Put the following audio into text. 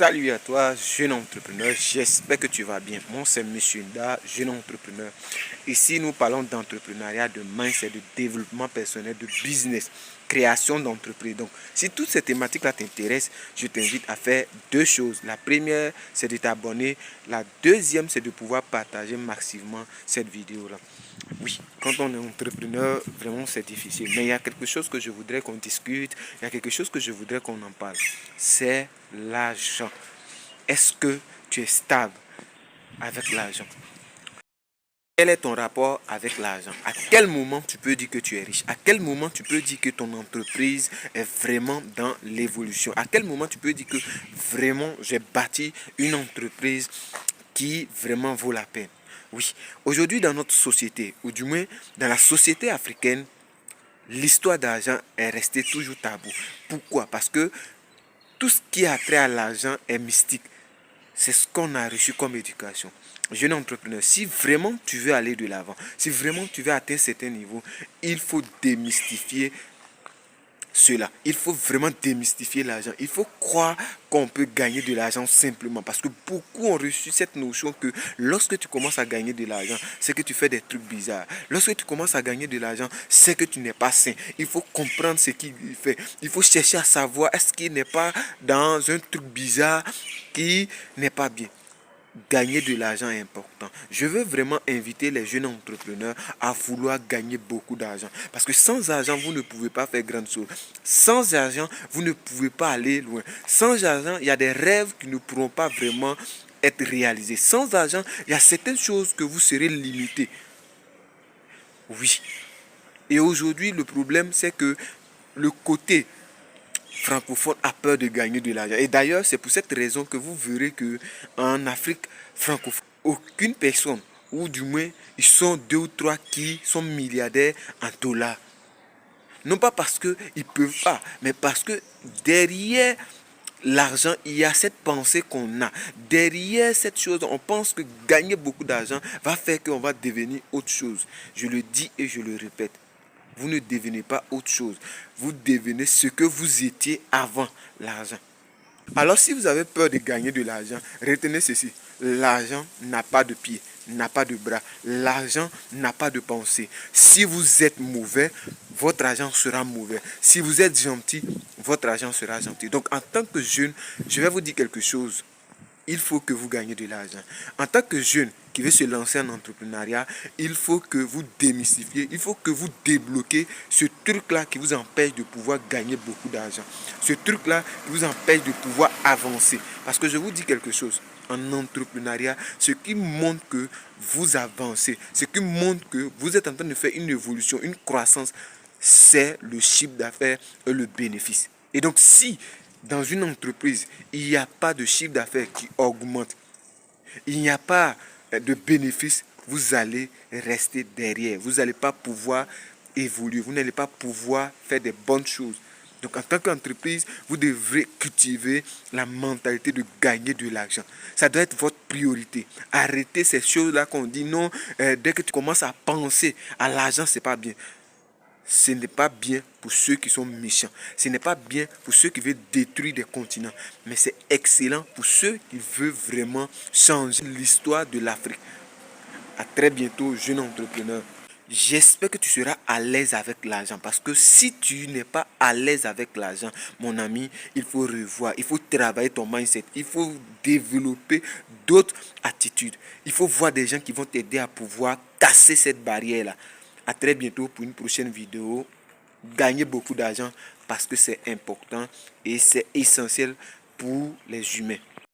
Salut à toi, jeune entrepreneur, j'espère que tu vas bien. Moi, c'est Monsieur Nda, jeune entrepreneur. Ici, nous parlons d'entrepreneuriat, de mindset, de développement personnel, de business, création d'entreprise. Donc, si toutes ces thématiques-là t'intéressent, je t'invite à faire deux choses. La première, c'est de t'abonner. La deuxième, c'est de pouvoir partager massivement cette vidéo-là. Oui, quand on est entrepreneur, vraiment c'est difficile. Mais il y a quelque chose que je voudrais qu'on discute, il y a quelque chose que je voudrais qu'on en parle. C'est l'argent. Est-ce que tu es stable avec l'argent? Quel est ton rapport avec l'argent? À quel moment tu peux dire que tu es riche? À quel moment tu peux dire que ton entreprise est vraiment dans l'évolution? À quel moment tu peux dire que vraiment j'ai bâti une entreprise qui vraiment vaut la peine? Oui, aujourd'hui dans notre société, ou du moins dans la société africaine, l'histoire d'argent est restée toujours tabou. Pourquoi? Parce que tout ce qui a trait à l'argent est mystique. C'est ce qu'on a reçu comme éducation. Jeune entrepreneur, si vraiment tu veux aller de l'avant, si vraiment tu veux atteindre certains niveaux, il faut démystifier cela. Il faut vraiment démystifier l'argent. Il faut croire qu'on peut gagner de l'argent simplement. Parce que beaucoup ont reçu cette notion que lorsque tu commences à gagner de l'argent, c'est que tu fais des trucs bizarres. Lorsque tu commences à gagner de l'argent, c'est que tu n'es pas sain. Il faut comprendre ce qu'il fait. Il faut chercher à savoir est-ce qu'il n'est pas dans un truc bizarre qui n'est pas bien. Gagner de l'argent est important. Je veux vraiment inviter les jeunes entrepreneurs à vouloir gagner beaucoup d'argent. Parce que sans argent, vous ne pouvez pas faire grandes choses. Sans argent, vous ne pouvez pas aller loin. Sans argent, il y a des rêves qui ne pourront pas vraiment être réalisés. Sans argent, il y a certaines choses que vous serez limité. Oui. Et aujourd'hui, le problème, c'est que le côté francophone a peur de gagner de l'argent. Et d'ailleurs, c'est pour cette raison que vous verrez que en Afrique francophone, aucune personne, ou du moins, ils sont deux ou trois qui sont milliardaires en dollars. Non pas parce qu'ils ne peuvent pas, mais parce que derrière l'argent, il y a cette pensée qu'on a. Derrière cette chose, on pense que gagner beaucoup d'argent va faire qu'on va devenir autre chose. Je le dis et je le répète. Vous ne devenez pas autre chose. Vous devenez ce que vous étiez avant l'argent. Alors si vous avez peur de gagner de l'argent, retenez ceci. L'argent n'a pas de pied, n'a pas de bras. L'argent n'a pas de pensée. Si vous êtes mauvais, votre argent sera mauvais. Si vous êtes gentil, votre argent sera gentil. Donc en tant que jeune, je vais vous dire quelque chose. Il faut que vous gagnez de l'argent. En tant que jeune qui veut se lancer en entrepreneuriat, il faut que vous démystifiez, il faut que vous débloquez ce truc-là qui vous empêche de pouvoir gagner beaucoup d'argent. Ce truc-là qui vous empêche de pouvoir avancer. Parce que je vous dis quelque chose, en entrepreneuriat, ce qui montre que vous avancez, ce qui montre que vous êtes en train de faire une évolution, une croissance, c'est le chiffre d'affaires et le bénéfice. Et donc si dans une entreprise, il n'y a pas de chiffre d'affaires qui augmente, il n'y a pas de bénéfice, vous allez rester derrière. Vous n'allez pas pouvoir évoluer, vous n'allez pas pouvoir faire des bonnes choses. Donc en tant qu'entreprise, vous devrez cultiver la mentalité de gagner de l'argent. Ça doit être votre priorité. Arrêtez ces choses-là qu'on dit non, dès que tu commences à penser à l'argent, c'est pas bien. Ce n'est pas bien pour ceux qui sont méchants. Ce n'est pas bien pour ceux qui veulent détruire des continents. Mais c'est excellent pour ceux qui veulent vraiment changer l'histoire de l'Afrique. À très bientôt, jeune entrepreneur. J'espère que tu seras à l'aise avec l'argent. Parce que si tu n'es pas à l'aise avec l'argent, mon ami, il faut revoir. Il faut travailler ton mindset. Il faut développer d'autres attitudes. Il faut voir des gens qui vont t'aider à pouvoir casser cette barrière-là. À très bientôt pour une prochaine vidéo. Gagnez beaucoup d'argent parce que c'est important et c'est essentiel pour les humains.